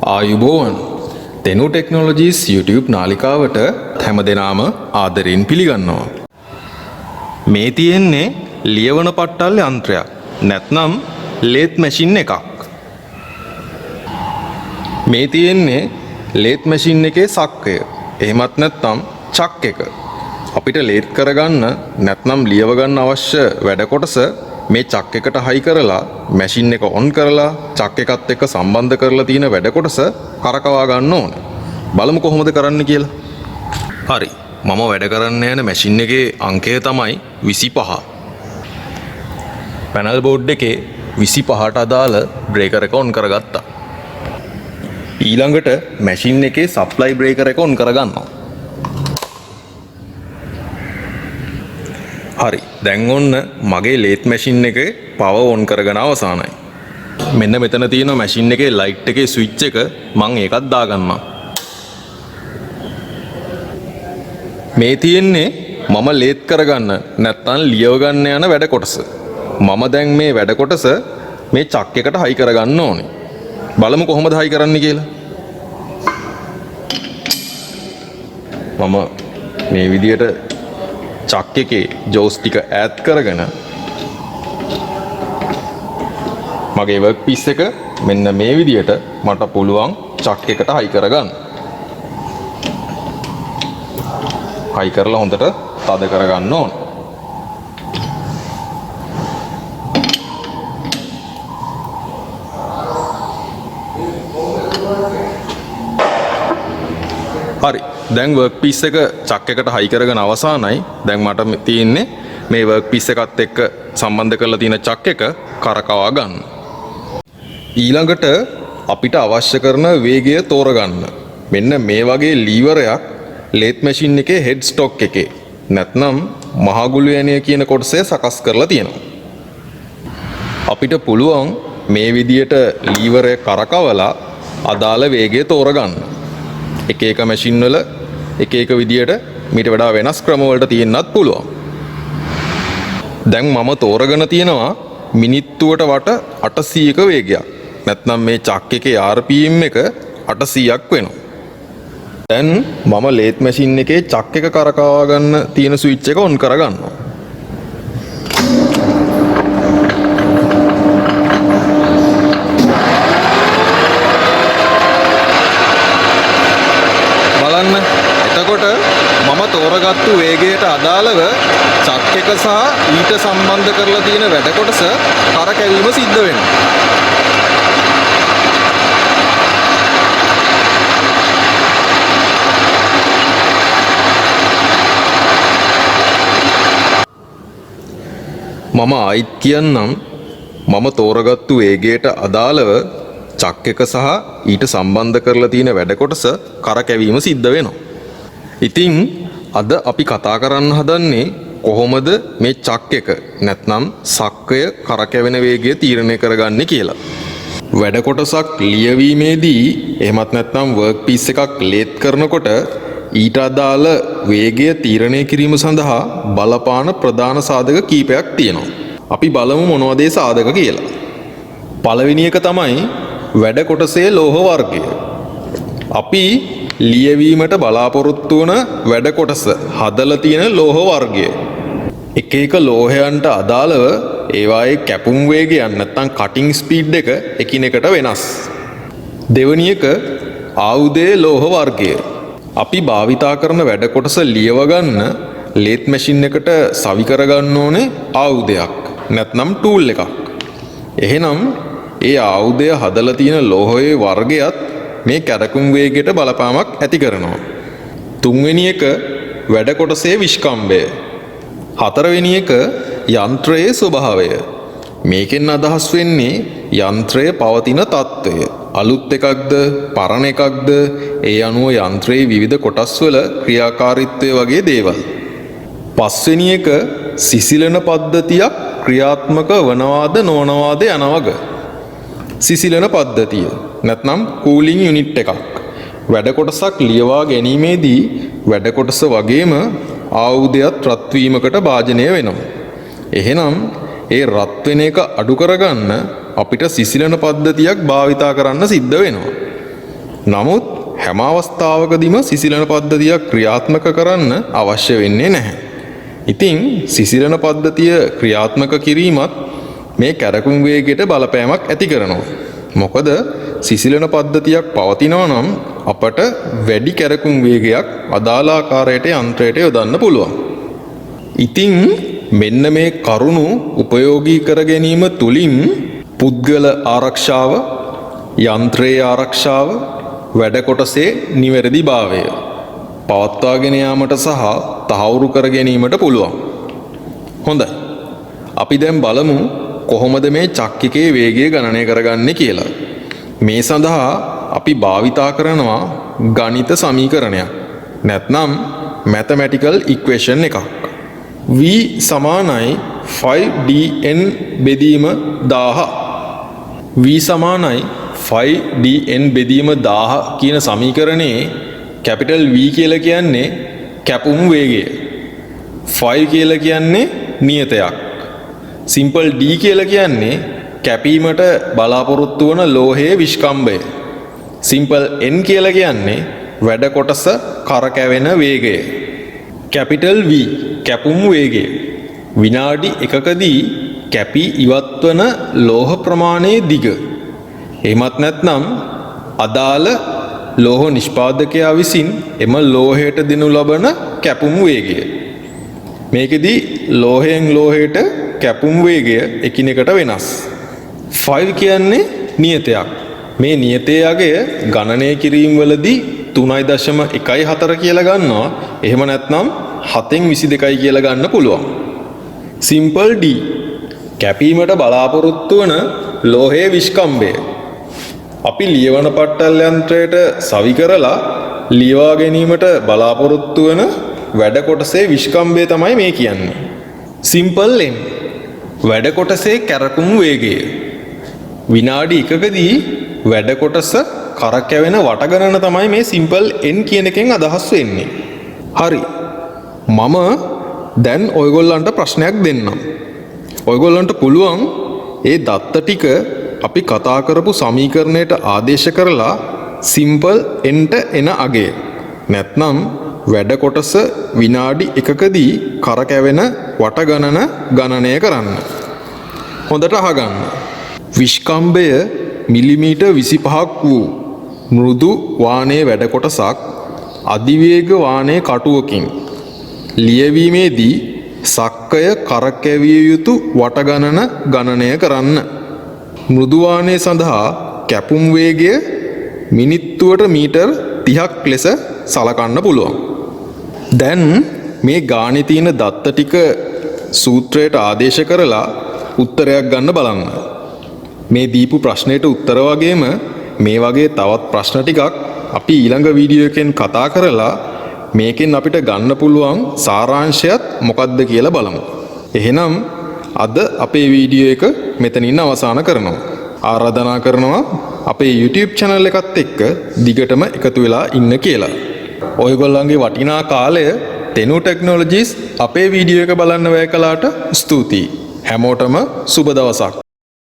ආයුබෝවන් තෙනු ටෙක්නොලොජීස් YouTube නාලිකාවට හැම දෙනාම ආදරයෙන් පිළිගන්නවා. මේ තියෙන්නේ ලියවන පට්ටල් යන්ත්‍රයක් නැත්නම් ලේත් මැෂින් එකක්. මේ තියෙන්නේ ලේත් මැෂින් එකේ සක්කය. එහෙමත් නැත්නම් චක් එක. අපිට ලේත් කරගන්න නැත්නම් ලියව ගන්න අවශ්‍ය වැඩ කොටස මේ චක් එකට හයි කරලා මැෂින් එක ඔන් කරලා චක් එකත් එක්ක සම්බන්ධ කරලා තියෙන වැඩ කොටස කරකවා ගන්න ඕන. බලමු කොහොමද කරන්න කියලා. හරි. මම වැඩ කරන්න යන මැෂින් එකේ අංකය තමයි 25. පැනල් බෝඩ් එකේ 25ට අදාළ බ්‍රේකර් එක ඔන් කරගත්තා. ඊළඟට මැෂින් එකේ සප්ලයි බ්‍රේකර් එක ඔන් කරගන්නවා. හරි. දැන් ඔන්න මගේ ලේත් මැෂින් එකේ පවර් ඔන් කරගෙන අවසానයි. මෙන්න මෙතන තියෙන මැෂින් එකේ ලයිට් එකේ ස්විච් එක මම ඒකත් දාගන්නවා. මේ තියෙන්නේ මම ලේත් කරගන්න නැත්නම් ලියව ගන්න යන වැඩ කොටස. මම දැන් මේ වැඩ කොටස මේ චක් එකට හයි කරගන්න ඕනේ. බලමු කොහොමද හයි කරන්න කියලා. මම මේ විදියට චක් එකේ ජෝස් ටික ඈඩ් කරගෙන මගේ වර්ක් පීස් එක මෙන්න මේ විදියට මට පුළුවන් චක් එකට හයි කරගන්න. හයි කරලා හොඳට තද කරගන්න ඕන. හරි. දැන් වර්ක් පීස් එක චක් එකට හයි කරගෙන අවසానයි. දැන් මට තියෙන්නේ මේ වර්ක් පීස් එකත් එක්ක සම්බන්ධ කරලා තියෙන චක් එක කරකවා ගන්න. ඊළඟට අපිට අවශ්‍ය කරන වේගය තෝරගන්න. මෙන්න මේ වගේ ලීවරයක් ලේත් මැෂින් එකේ හෙඩ් ස්ටොක් එකේ නැත්නම් මහගුළු යනිය කියන කොටසේ සකස් කරලා තියෙනවා. අපිට පුළුවන් මේ විදියට ලීවරය කරකවලා අදාළ වේගය තෝරගන්න. එක එක මැෂින් වල එක එක විදියට මීට වඩා වෙනස් ක්‍රම වලට තියෙන්නත් පුළුවන්. දැන් මම තෝරගෙන තියෙනවා මිනිත්තුවට වට 800ක වේගයක්. නැත්නම් මේ චක් එකේ RPM එක 800ක් වෙනවා. දැන් මම ලේත් මැෂින් එකේ චක් එක කරකවා ගන්න තියෙන ස්විච් එක ඔන් කරගන්නවා. බලන්න. එතකොට මම තෝරගත්තු වේගයට අදාළව චක් එක සහ ඊට සම්බන්ධ කරලා තියෙන වැඩ කොටස කරකැවීම සිද්ධ වෙනවා. මම ආයිත් කියන්නම් මම තෝරගත්තු වේගයට අදාළව චක් එක සහ ඊට සම්බන්ධ කරලා තියෙන වැඩ කොටස කරකැවීම සිද්ධ වෙනවා. ඉතින් අද අපි කතා කරන්න හදන්නේ කොහොමද මේ චක් එක නැත්නම් සක්කය කරකැවෙන වේගය තීරණය කරගන්නේ කියලා. වැඩ කොටසක් ලියවීමේදී එහෙමත් නැත්නම් වර්ක් පීස් එකක් ලේත් කරනකොට ඊට අදාළ වේගය තීරණය කිරීම සඳහා බලපාන ප්‍රධාන සාධක කීපයක් තියෙනවා. අපි බලමු මොනවද ඒ සාධක කියලා. පළවෙනි එක තමයි වැඩ කොටසේ ලෝහ වර්ගය. අපි ලියවීමට බලාපොරොත්තු වන වැඩ කොටස හදලා තියෙන ලෝහ වර්ගය. එක එක ලෝහයන්ට අදාළව ඒවායේ කැපුම් වේගයන් නැත්නම් කටිං ස්පීඩ් එක එකිනෙකට වෙනස්. දෙවෙනි එක ආයුධයේ ලෝහ වර්ගය. අපි භාවිතා කරන වැඩ කොටස ලියව ගන්න ලේත් මැෂින් එකට සවි කරගන්න ඕනේ ආයුධයක් නැත්නම් ටූල් එකක්. එහෙනම් ඒ ආයුධය හදලා තියෙන ලෝහයේ වර්ගයත් මේ කැරකුම් වේගයට බලපාමක් ඇති කරනවා. තුන්වෙනි එක වැඩ කොටසේ විස්කම්භය. හතරවෙනි එක යන්ත්‍රයේ ස්වභාවය. මේකෙන් අදහස් වෙන්නේ යන්ත්‍රයේ පවතින තත්ත්වය. අලුත් එකක්ද පරණ එකක්ද ඒ අනුව යන්ත්‍රයේ විවිධ කොටස් වල ක්‍රියාකාරීත්වය වගේ දේවල්. පස්වෙනි එක සිසිලන පද්ධතියක් ක්‍රියාත්මක වනවාද නොවනවාද යන වග. සිසිලන පද්ධතිය නැත්නම් කූලින් යුනිට් එකක්. වැඩ කොටසක් ලියවා ගැනීමේදී වැඩ කොටස වගේම ආයුධයත් රත් වීමකට භාජනය වෙනවා. එහෙනම් ඒ රත් වෙන එක අඩු කරගන්න අපිට සිසිලන පද්ධතියක් භාවිතා කරන්න සිද්ධ වෙනවා. නමුත් හැම අවස්ථාවකදීම සිසිලන පද්ධතියක් ක්‍රියාත්මක කරන්න අවශ්‍ය වෙන්නේ නැහැ. ඉතින් සිසිලන පද්ධතිය ක්‍රියාත්මක කිරීමත් මේ කැරකුම් වේගයට බලපෑමක් ඇති කරනවා. මොකද සිසිලන පද්ධතියක් පවතිනවා නම් අපට වැඩි කැරකුම් වේගයක් අදාළ ආකාරයට යන්ත්‍රයට යොදන්න පුළුවන්. ඉතින් මෙන්න මේ කරුණු උපයෝගී කර ගැනීම තුලින් පුද්ගල ආරක්ෂාව, යන්ත්‍රයේ ආරක්ෂාව, වැඩ කොටසේ නිවැරදිභාවය පවත්වාගෙන යාමට සහ තහවුරු කර ගැනීමට පුළුවන්. හොඳයි. අපි දැන් බලමු කොහොමද මේ චක්කිකයේ වේගය ගණනය කරගන්නේ කියලා. මේ සඳහා අපි භාවිතා කරනවා ගණිත සමීකරණයක්. නැත්නම් mathematical equation එකක්. v සමානයි 5dn බෙදීම 1000. v සමානයි 5dn බෙදීම 1000 කියන සමීකරණයේ කැපිටල් V කියලා කියන්නේ කැපුම් වේගය. 5 කියලා කියන්නේ නියතයක්. සිම්පල් D කියලා කියන්නේ කැපීමට බලාපොරොත්තු වන ලෝහයේ විස්කම්භය. සිම්පල් N කියලා කියන්නේ වැඩ කොටස කරකැවෙන වේගය. කැපිටල් V කැපුම් වේගය. විනාඩි 1කදී කැපී ඉවත්වන ලෝහ ප්‍රමාණයේ දිග. එහෙමත් නැත්නම් අදාළ ලෝහ නිෂ්පාදකයා විසින් එම ලෝහයට දෙනු ලබන කැපුම් වේගය. මේකෙදි ලෝහයෙන් ලෝහයට කැපුම් වේගය එකිනෙකට වෙනස්. 5 කියන්නේ නියතයක්. මේ නියතයේ අගය ගණනය කිරීම වලදී 3.14 කියලා ගන්නවා. එහෙම නැත්නම් 7/22 කියලා ගන්න පුළුවන්. සිම්පල් D කැපීමට බලාපොරොත්තු වන ලෝහයේ විස්කම්භය. අපි ලියවන පට්ටල් යන්ත්‍රයට සවි කරලා ලියවා ගැනීමට බලාපොරොත්තු වන වැඩ කොටසේ විස්කම්භය තමයි මේ කියන්නේ. සිම්පල් N වැඩ කොටසේ කැරකුම් වේගය. විනාඩි 1කදී වැඩ කොටස කරකැවෙන වට ගණන තමයි මේ සිම්පල් N කියන එකෙන් අදහස් වෙන්නේ. හරි. මම දැන් ඔයගොල්ලන්ට ප්‍රශ්නයක් දෙන්නම්. ඔයගොල්ලන්ට පුළුවන් ඒ දත්ත ටික අපි කතා කරපු සමීකරණයට ආදේශ කරලා සිම්පල් Nට එන අගය. නැත්නම් වැඩ කොටස විනාඩි 1කදී කරකැවෙන වට ගණන ගණනය කරන්න. හොඳට අහගන්න. විස්කම්භය මිලිමීටර් 25ක් වූ මෘදු වාහනයේ වැඩ කොටසක් අධිවේග වාහනයේ කටුවකින් ලියවීමේදී සක්කය කරකැවිය යුතු වට ගණන ගණනය කරන්න. මෘදු වාහනය සඳහා කැපුම් වේගය මිනිත්තුවට මීටර් 30ක් ලෙස සලකන්න පුළුවන්. දැන් මේ ගානේ තියෙන දත්ත ටික සූත්‍රයට ආදේශ කරලා උත්තරයක් ගන්න බලන්න. මේ දීපු ප්‍රශ්නෙට උත්තර වගේම මේ වගේ තවත් ප්‍රශ්න ටිකක් අපි ඊළඟ වීඩියෝ එකෙන් කතා කරලා මේකෙන් අපිට ගන්න පුළුවන් සාරාංශයත් මොකක්ද කියලා බලමු. එහෙනම් අද අපේ වීඩියෝ එක මෙතනින් අවසන් කරනවා. ආරාධනා කරනවා අපේ YouTube channel එකත් එක්ක දිගටම එකතු වෙලා ඉන්න කියලා. ඔයගොල්ලන්ගේ වටිනා කාලය තෙනු ටෙක්නොලොජිස් අපේ වීඩියෝ එක බලන්න වැය කළාට ස්තුතියි. හැමෝටම සුබ දවසක්.